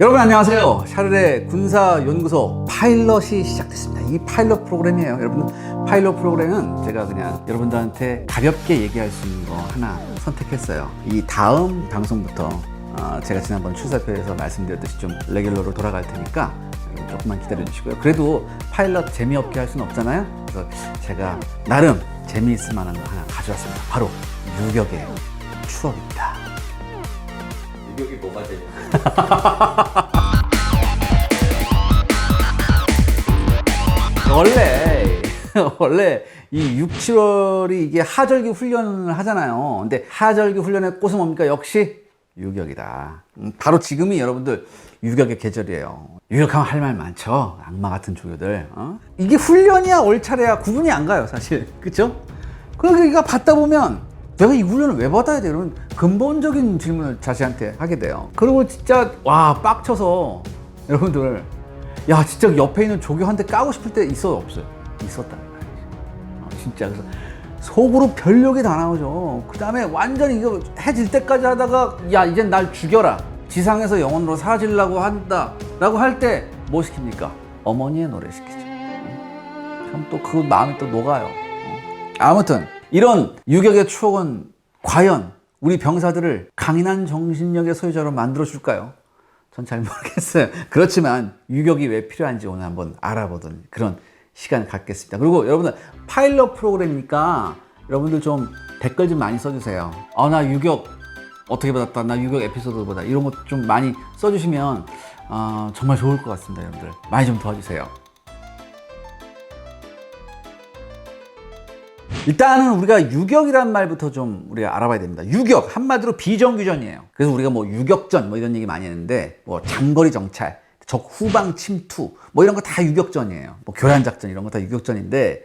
여러분 안녕하세요. 샤를의 군사연구소 파일럿이 시작됐습니다. 이 파일럿 프로그램이에요. 여러분, 파일럿 프로그램은 제가 그냥 여러분들한테 가볍게 얘기할 수 있는 거 하나 선택했어요. 이 다음 방송부터 제가 지난번 출사표에서 말씀드렸듯이 좀 레귤러로 돌아갈 테니까 조금만 기다려 주시고요. 그래도 파일럿 재미없게 할 수는 없잖아요. 그래서 제가 나름 재미있을 만한 거 하나 가져왔습니다. 바로 유격의 추억입니다. 유격이 뭐가 재밌어요? 원래 이 6, 7월이 이게 하절기 훈련을 하잖아요. 근데 하절기 훈련의 꽃은 뭡니까? 역시 유격이다. 바로 지금이 여러분들 유격의 계절이에요. 유격하면 할 말 많죠. 악마 같은 조교들. 이게 훈련이야 얼차례야 구분이 안 가요, 사실. 그쵸? 그러니까 받다 보면 내가 이 훈련을 왜 받아야 돼? 이런 근본적인 질문을 자신한테 하게 돼요. 그리고 진짜 와 빡쳐서 여러분들 야 진짜 옆에 있는 조교 한 대 까고 싶을 때 있어요, 없어요? 있었다. 진짜 그래서 속으로 별욕이 다 나오죠. 그 다음에 완전히 이거 해질 때까지 하다가 야 이젠 날 죽여라, 지상에서 영원으로 사라지려고 한다 라고 할 때 뭐 시킵니까? 어머니의 노래 시키죠. 참 또 그 마음이 또 녹아요. 아무튼 이런 유격의 추억은 과연 우리 병사들을 강인한 정신력의 소유자로 만들어 줄까요? 전 잘 모르겠어요. 그렇지만 유격이 왜 필요한지 오늘 한번 알아보던 그런 시간 갖겠습니다. 그리고 여러분들 파일럿 프로그램이니까 여러분들 좀 댓글 좀 많이 써주세요. 나 유격 어떻게 받았다, 나 유격 에피소드보다 이런 것 좀 많이 써주시면 정말 좋을 것 같습니다. 여러분들 많이 좀 도와주세요. 일단은 우리가 유격이란 말부터 좀 우리가 알아봐야 됩니다. 유격 한마디로 비정규전이에요. 그래서 우리가 뭐 유격전 뭐 이런 얘기 많이 했는데 뭐 장거리 정찰, 적 후방 침투 뭐 이런 거 다 유격전이에요. 뭐 교란 작전 이런 거 다 유격전인데,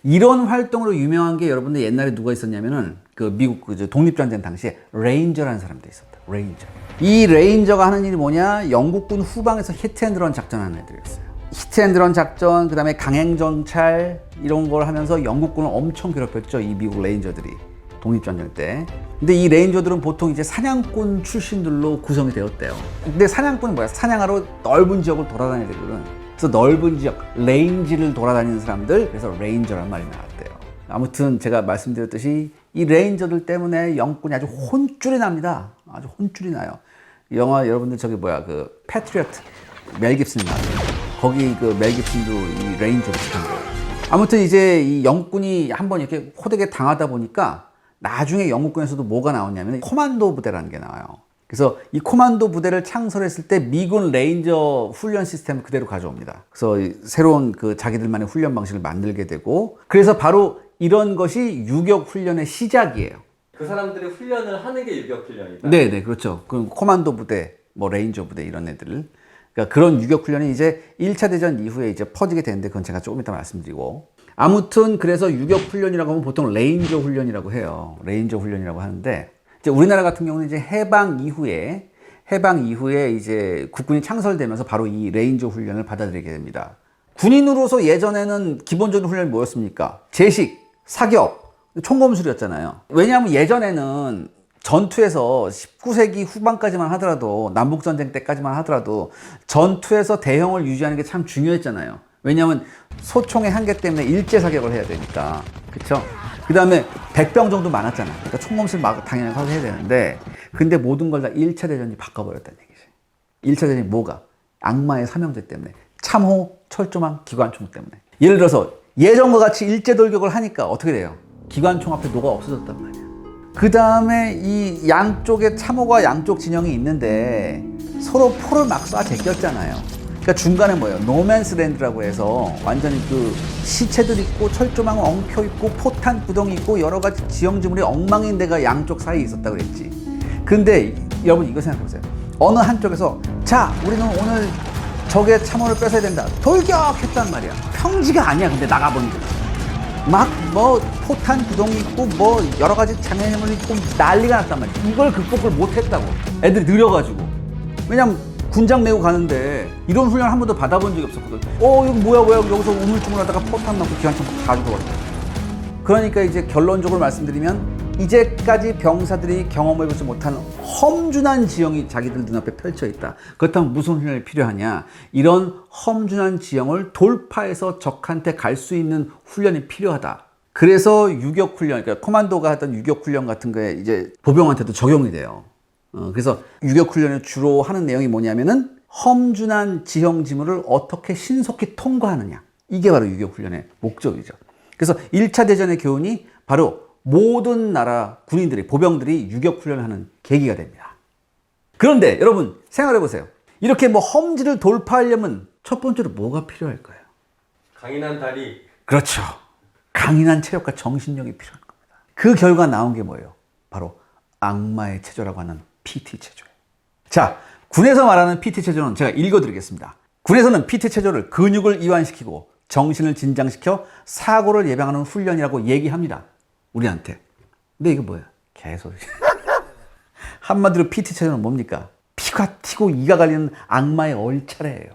이런 활동으로 유명한 게 여러분들 옛날에 누가 있었냐면은 그 미국 그 독립전쟁 당시에 레인저라는 사람도 있었다. 레인저. 이 레인저가 하는 일이 뭐냐? 영국군 후방에서 히트앤드런 작전하는 애들이었어요. 히트앤드런 작전, 그 다음에 강행정찰 이런 걸 하면서 영국군을 엄청 괴롭혔죠, 이 미국 레인저들이 독립전쟁 때. 근데 이 레인저들은 보통 이제 사냥꾼 출신들로 구성이 되었대요. 근데 사냥꾼은 뭐야? 사냥하러 넓은 지역을 돌아다녀야 되거든. 그래서 넓은 지역, 레인지를 돌아다니는 사람들, 그래서 레인저라는 말이 나왔대요. 아무튼 제가 말씀드렸듯이 이 레인저들 때문에 영국군이 아주 혼쭐이 납니다. 아주 혼쭐이 나요. 영화 여러분들 저기 뭐야 그 패트리어트 멜 깁슨이 나왔어요. 거기 그 멜 깁슨도 이 레인저로 찍은 거예요. 아무튼 이제 이 영국군이 한번 이렇게 호되게 당하다 보니까 나중에 영국군에서도 뭐가 나왔냐면 코만도 부대라는 게 나와요. 그래서 이 코만도 부대를 창설했을 때 미군 레인저 훈련 시스템을 그대로 가져옵니다. 그래서 새로운 그 자기들만의 훈련 방식을 만들게 되고, 그래서 바로 이런 것이 유격 훈련의 시작이에요. 그 사람들이 훈련을 하는 게 유격 훈련이다? 네네, 그렇죠. 그 코만도 부대, 뭐 레인저 부대 이런 애들. 그러니까 그런 유격 훈련이 이제 1차 대전 이후에 이제 퍼지게 되는데 그건 제가 조금 이따 말씀드리고. 아무튼 그래서 유격 훈련이라고 하면 보통 레인저 훈련이라고 해요. 레인저 훈련이라고 하는데, 이제 우리나라 같은 경우는 이제 해방 이후에 이제 국군이 창설되면서 바로 이 레인저 훈련을 받아들이게 됩니다. 군인으로서 예전에는 기본적인 훈련이 뭐였습니까? 제식, 사격, 총검술이었잖아요. 왜냐하면 예전에는 전투에서 19세기 후반까지만 하더라도, 남북전쟁 때까지만 하더라도 전투에서 대형을 유지하는 게 참 중요했잖아요. 왜냐하면 소총의 한계 때문에 일제 사격을 해야 되니까. 그쵸? 그 다음에 100병 정도 많았잖아. 그러니까 총검술 막 당연히 하고 해야 되는데, 근데 모든 걸 다 1차 대전이 바꿔버렸다는 얘기지. 1차 대전이 뭐가? 악마의 사명제 때문에. 참호, 철조망, 기관총 때문에. 예를 들어서 예전과 같이 일제 돌격을 하니까 어떻게 돼요? 기관총 앞에 노가 없어졌단 말이야. 그 다음에 이 양쪽에 참호가 양쪽 진영이 있는데 서로 포를 막 쏴 제꼈잖아요. 그러니까 중간에 뭐예요? 노맨스랜드라고 해서 완전히 그 시체들 있고 철조망 엉켜 있고 포탄 구덩이 있고 여러 가지 지형지물이 엉망인 데가 양쪽 사이에 있었다고 그랬지. 근데 여러분 이거 생각해보세요. 어느 한쪽에서 자 우리는 오늘 적의 참호를 뺏어야 된다, 돌격했단 말이야. 평지가 아니야. 근데 나가보니까 막 뭐 포탄 구덩이 있고 뭐 여러 가지 장애물이 있고 난리가 났단 말이야. 이걸 극복을 못했다고. 애들이 느려가지고. 왜냐면 군장 메고 가는데 이런 훈련 한 번도 받아본 적이 없었거든. 이거 뭐야 여기서 우물쭈물 하다가 포탄 맞고 기관총 다 죽어버렸다. 그러니까 이제 결론적으로 말씀드리면 이제까지 병사들이 경험해보지 못한 험준한 지형이 자기들 눈앞에 펼쳐 있다. 그렇다면 무슨 훈련이 필요하냐? 이런 험준한 지형을 돌파해서 적한테 갈 수 있는 훈련이 필요하다. 그래서 유격훈련, 그러니까 코만도가 하던 유격훈련 같은 거에 이제 보병한테도 적용이 돼요. 그래서 유격훈련을 주로 하는 내용이 뭐냐면은 험준한 지형 지물을 어떻게 신속히 통과하느냐. 이게 바로 유격훈련의 목적이죠. 그래서 1차 대전의 교훈이 바로 모든 나라 군인들이, 보병들이 유격훈련을 하는 계기가 됩니다. 그런데 여러분 생각해 보세요. 이렇게 뭐 험지를 돌파하려면 첫 번째로 뭐가 필요할까요? 강인한 다리. 그렇죠. 강인한 체력과 정신력이 필요한 겁니다. 그 결과 나온 게 뭐예요? 바로 악마의 체조라고 하는 PT 체조예요. 자, 군에서 말하는 PT 체조는 제가 읽어드리겠습니다. 군에서는 PT 체조를 근육을 이완시키고 정신을 진장시켜 사고를 예방하는 훈련이라고 얘기합니다. 우리한테. 근데 이게 뭐야? 개소리. 한마디로 PT 체조는 뭡니까? 피가 튀고 이가 갈리는 악마의 얼차례예요.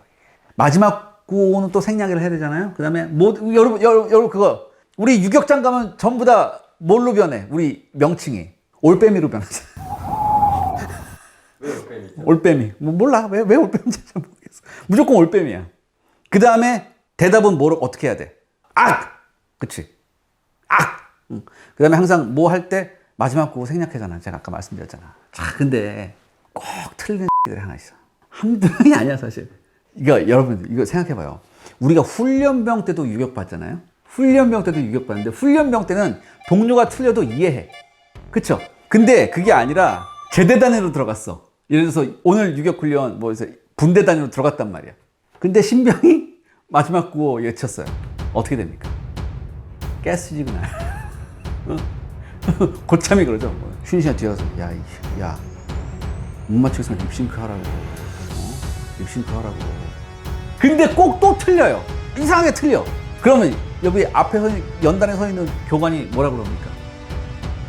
마지막 구호는 또 생략을 해야 되잖아요. 그 다음에 뭐 여러분 그거 우리 유격장 가면 전부 다 뭘로 변해? 우리 명칭이 올빼미로 변하잖아요. 왜 올빼미죠? 올빼미. 뭐 몰라. 왜 올빼미인지 잘 모르겠어. 무조건 올빼미야. 그 다음에 대답은 뭐를 어떻게 해야 돼? 악! 그치? 악! 그 다음에 항상 뭐 할 때 마지막 구호 생략하잖아. 제가 아까 말씀드렸잖아. 자, 근데 꼭 틀리는 들이 하나 있어. 한두 명이 아니야, 사실. 이거 여러분, 이거 생각해봐요. 우리가 훈련병 때도 유격받잖아요. 훈련병 때도 유격받는데 훈련병 때는 동료가 틀려도 이해해. 그쵸? 근데 그게 아니라 제대 단위로 들어갔어. 예를 들어서 오늘 유격훈련 뭐 해서 분대 단위로 들어갔단 말이야. 근데 신병이 마지막 구호 외쳤어요. 어떻게 됩니까? 가스지구나. 고참이 그러죠. 슈니 씨가 뒤에 가서 야, 못 맞추겠으면 립싱크 하라고. 립싱크 하라고. 근데 꼭 또 틀려요. 이상하게 틀려. 그러면 여기 앞에 연단에 서 있는 교관이 뭐라 그럽니까?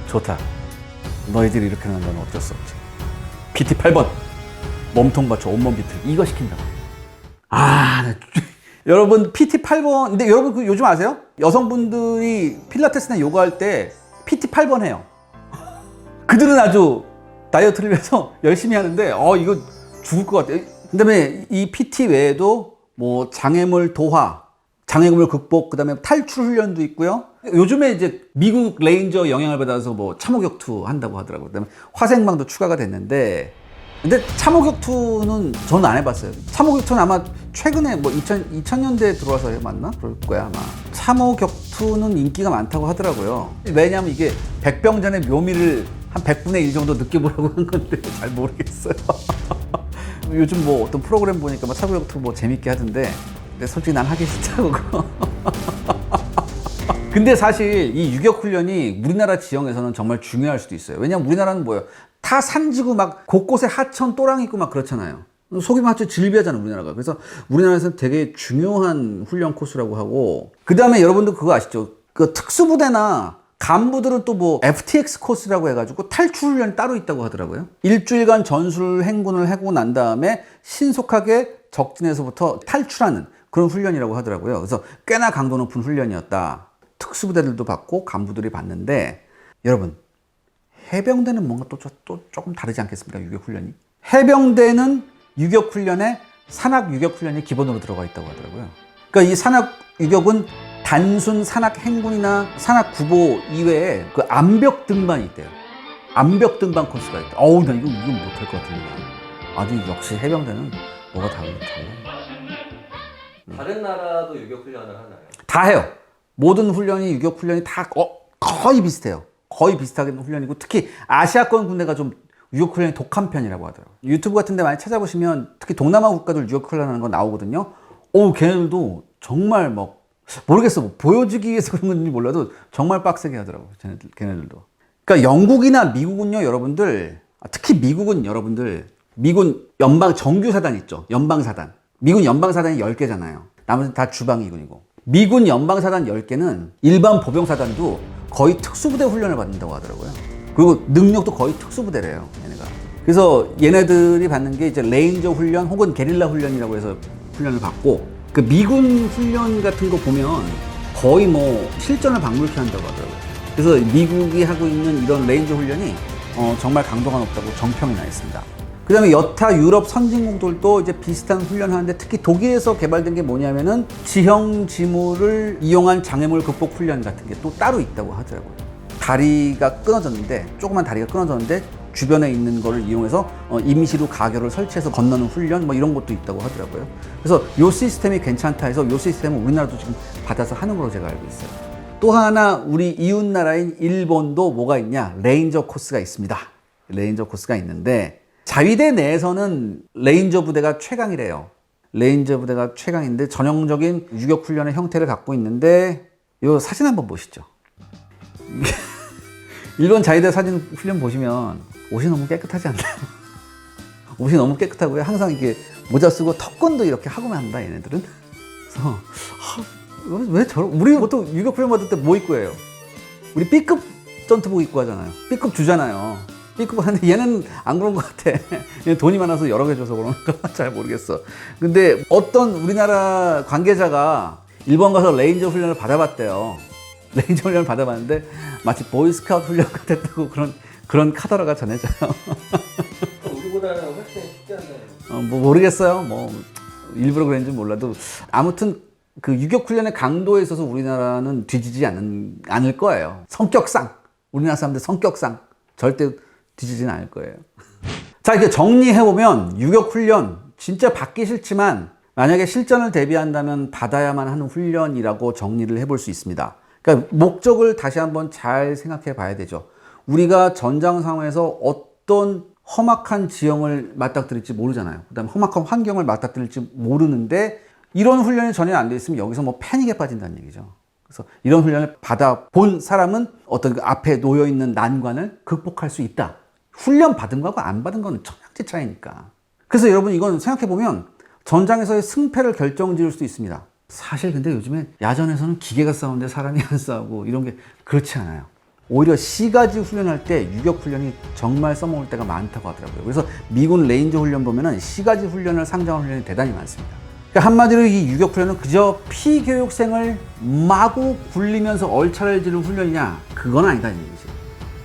좋다. 너희들이 이렇게 하는 건 어쩔 수 없지. PT 8번. 몸통 받쳐 온몸 비틀기. 이거 시킨다고. 여러분 PT 8번. 근데 여러분 그 요즘 아세요? 여성분들이 필라테스나 요가할 때 PT 8번 해요. 그들은 아주 다이어트를 위해서 열심히 하는데 이거 죽을 것 같아요. 그다음에 이 PT 외에도 뭐 장애물 도하, 장애물 극복, 그다음에 탈출 훈련도 있고요. 요즘에 이제 미국 레인저 영향을 받아서 뭐 참호격투 한다고 하더라고요. 그다음에 화생방도 추가가 됐는데, 근데 참호격투는 저는 안 해봤어요. 참호격투는 아마 최근에 뭐 2000년대에 들어와서 맞나? 그럴 거야 아마. 참호격투는 인기가 많다고 하더라고요. 왜냐하면 이게 백병전의 묘미를 한 100분의 1 정도 느껴보려고 한 건데 잘 모르겠어요. 요즘 뭐 어떤 프로그램 보니까 막 참호격투 뭐 재밌게 하던데, 근데 솔직히 난 하기 싫다고. 근데 사실 이 유격훈련이 우리나라 지형에서는 정말 중요할 수도 있어요. 왜냐면 우리나라는 뭐예요? 다 산지고 막 곳곳에 하천 또랑 있고 막 그렇잖아요. 속이 맞춰 질비하잖아 우리나라가. 그래서 우리나라에서는 되게 중요한 훈련 코스라고 하고, 그 다음에 여러분들 그거 아시죠? 그 특수부대나 간부들은 또 뭐 FTX 코스라고 해가지고 탈출 훈련이 따로 있다고 하더라고요. 일주일간 전술 행군을 하고 난 다음에 신속하게 적진에서부터 탈출하는 그런 훈련이라고 하더라고요. 그래서 꽤나 강도 높은 훈련이었다. 특수부대들도 받고 간부들이 받는데, 여러분 해병대는 뭔가 또 조금 다르지 않겠습니까? 유격훈련이. 해병대는 유격훈련에 산악 유격훈련이 기본으로 들어가 있다고 하더라고요. 그러니까 이 산악 유격은 단순 산악 행군이나 산악 구보 이외에 그 암벽 등반이 있대요. 암벽 등반 코스가 있다. 나 이거 못할 것 같은데. 아주 역시 해병대는 뭐가 달라요. 다른 나라도 유격훈련을 하나요? 다 해요. 모든 훈련이 유격훈련이 다 거의 비슷해요. 거의 비슷하게 훈련이고, 특히 아시아권 군대가 좀 유격훈련이 독한 편이라고 하더라고요. 유튜브 같은 데 많이 찾아보시면 특히 동남아 국가들 유격훈련하는 거 나오거든요. 걔네들도 정말 모르겠어. 뭐 보여주기 위해서 그런 건지 몰라도 정말 빡세게 하더라고요. 걔네들도. 그러니까 영국이나 미국은요, 여러분들, 특히 미국은 여러분들, 미군 연방 정규사단 있죠. 연방사단. 미군 연방사단이 10개잖아요. 나머지는 다 주방이군이고. 미군 연방사단 10개는 일반 보병사단도 거의 특수부대 훈련을 받는다고 하더라고요. 그리고 능력도 거의 특수부대래요, 얘네가. 그래서 얘네들이 받는 게 이제 레인저 훈련 혹은 게릴라 훈련이라고 해서 훈련을 받고, 그 미군 훈련 같은 거 보면 거의 뭐 실전을 박물케 한다고 하더라고요. 그래서 미국이 하고 있는 이런 레인저 훈련이 정말 강도가 높다고 정평이 나 있습니다. 그 다음에 여타 유럽 선진국들도 이제 비슷한 훈련을 하는데 특히 독일에서 개발된 게 뭐냐면은 지형지물을 이용한 장애물 극복 훈련 같은 게 또 따로 있다고 하더라고요. 다리가 끊어졌는데, 조그만 다리가 끊어졌는데 주변에 있는 거를 이용해서 임시로 가결을 설치해서 건너는 훈련 뭐 이런 것도 있다고 하더라고요. 그래서 요 시스템이 괜찮다 해서 요 시스템을 우리나라도 지금 받아서 하는 걸로 제가 알고 있어요. 또 하나 우리 이웃 나라인 일본도 뭐가 있냐? 레인저 코스가 있습니다. 레인저 코스가 있는데 자위대 내에서는 레인저 부대가 최강이래요. 레인저 부대가 최강인데 전형적인 유격 훈련의 형태를 갖고 있는데 이 사진 한번 보시죠. 일본 자위대 사진 훈련 보시면 옷이 너무 깨끗하지 않나요? 옷이 너무 깨끗하고요. 항상 이렇게 모자 쓰고 턱건도 이렇게 하고만 합니다, 얘네들은. 그래서 왜 저런, 우리 보통 유격 훈련 받을 때 뭐 입고 해요? 우리 B급 전투복 입고 하잖아요. B급 주잖아요. B급 하는데 얘는 안 그런 것 같아. 얘는 돈이 많아서 여러 개 줘서 그런가 잘 모르겠어. 근데 어떤 우리나라 관계자가 일본 가서 레인저 훈련을 받아봤대요. 레인저 훈련을 받아봤는데 마치 보이스카우트 훈련 같았다고 그런 카더라가 전해져요. 우리보다는 훨씬 쉽지 않나요? 뭐 모르겠어요. 뭐 일부러 그랬는지 몰라도 아무튼 그 유격 훈련의 강도에 있어서 우리나라는 뒤지지 않을 거예요. 성격상 우리나라 사람들 성격상 절대 뒤지지는 않을 거예요. 자, 이렇게 정리해 보면 유격 훈련 진짜 받기 싫지만 만약에 실전을 대비한다면 받아야만 하는 훈련이라고 정리를 해볼 수 있습니다. 그러니까 목적을 다시 한번 잘 생각해 봐야 되죠. 우리가 전장 상황에서 어떤 험악한 지형을 맞닥뜨릴지 모르잖아요. 그다음에 험악한 환경을 맞닥뜨릴지 모르는데 이런 훈련이 전혀 안 돼 있으면 여기서 뭐 패닉에 빠진다는 얘기죠. 그래서 이런 훈련을 받아본 사람은 어떤 그 앞에 놓여 있는 난관을 극복할 수 있다. 훈련 받은 거하고 안 받은 거는 천양지 차이니까. 그래서 여러분 이건 생각해 보면 전장에서의 승패를 결정지을 수도 있습니다. 사실 근데 요즘에 야전에서는 기계가 싸우는데 사람이 안 싸우고 이런 게 그렇지 않아요. 오히려 시가지 훈련할 때 유격 훈련이 정말 써먹을 때가 많다고 하더라고요. 그래서 미군 레인저 훈련 보면은 시가지 훈련을 상정한 훈련이 대단히 많습니다. 그러니까 한마디로 이 유격 훈련은 그저 피교육생을 마구 굴리면서 얼차를 지는 훈련이냐? 그건 아니다는 얘기죠.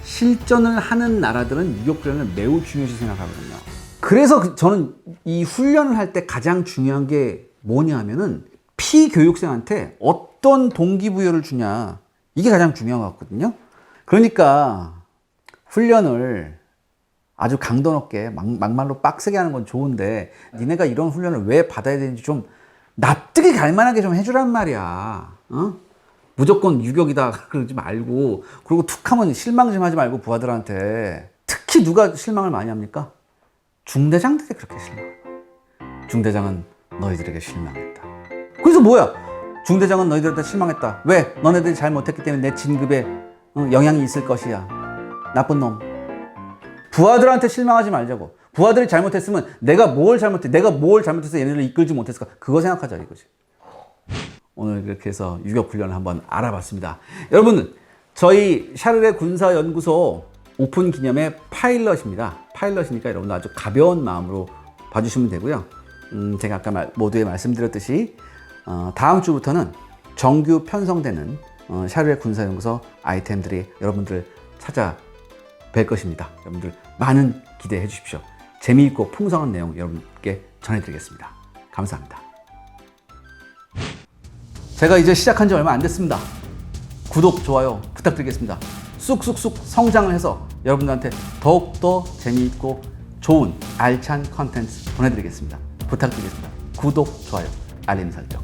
실전을 하는 나라들은 유격 훈련을 매우 중요시 생각하거든요. 그래서 저는 이 훈련을 할 때 가장 중요한 게 뭐냐 하면은 피교육생한테 어떤 동기부여를 주냐. 이게 가장 중요한 것 같거든요. 그러니까 훈련을 아주 강도 높게 막말로 빡세게 하는 건 좋은데 니네가 이런 훈련을 왜 받아야 되는지 좀 납득이 갈 만하게 좀 해주란 말이야. 어? 무조건 유격이다 그러지 말고, 그리고 툭 하면 실망 좀 하지 말고 부하들한테. 특히 누가 실망을 많이 합니까? 중대장들이 그렇게 실망해요. 중대장은 너희들에게 실망했다. 그래서 뭐야? 중대장은 너희들한테 실망했다. 왜? 너네들이 잘못했기 때문에 내 진급에 영향이 있을 것이야. 나쁜 놈. 부하들한테 실망하지 말자고. 부하들이 잘못했으면 내가 뭘 잘못해서 얘네를 이끌지 못했을까? 그거 생각하자 이거지. 오늘 이렇게 해서 유격 훈련을 한번 알아봤습니다. 여러분, 저희 샤르레 군사연구소 오픈 기념의 파일럿입니다. 파일럿이니까 여러분도 아주 가벼운 마음으로 봐주시면 되고요. 제가 아까 모두에 말씀드렸듯이 다음 주부터는 정규 편성되는 샤르레 군사연구소 아이템들이 여러분들 찾아뵐 것입니다. 여러분들 많은 기대해 주십시오. 재미있고 풍성한 내용 여러분께 전해드리겠습니다. 감사합니다. 제가 이제 시작한 지 얼마 안 됐습니다. 구독, 좋아요 부탁드리겠습니다. 쑥쑥쑥 성장을 해서 여러분들한테 더욱더 재미있고 좋은 알찬 컨텐츠 보내드리겠습니다. 부탁드리겠습니다. 구독, 좋아요, 알림 설정.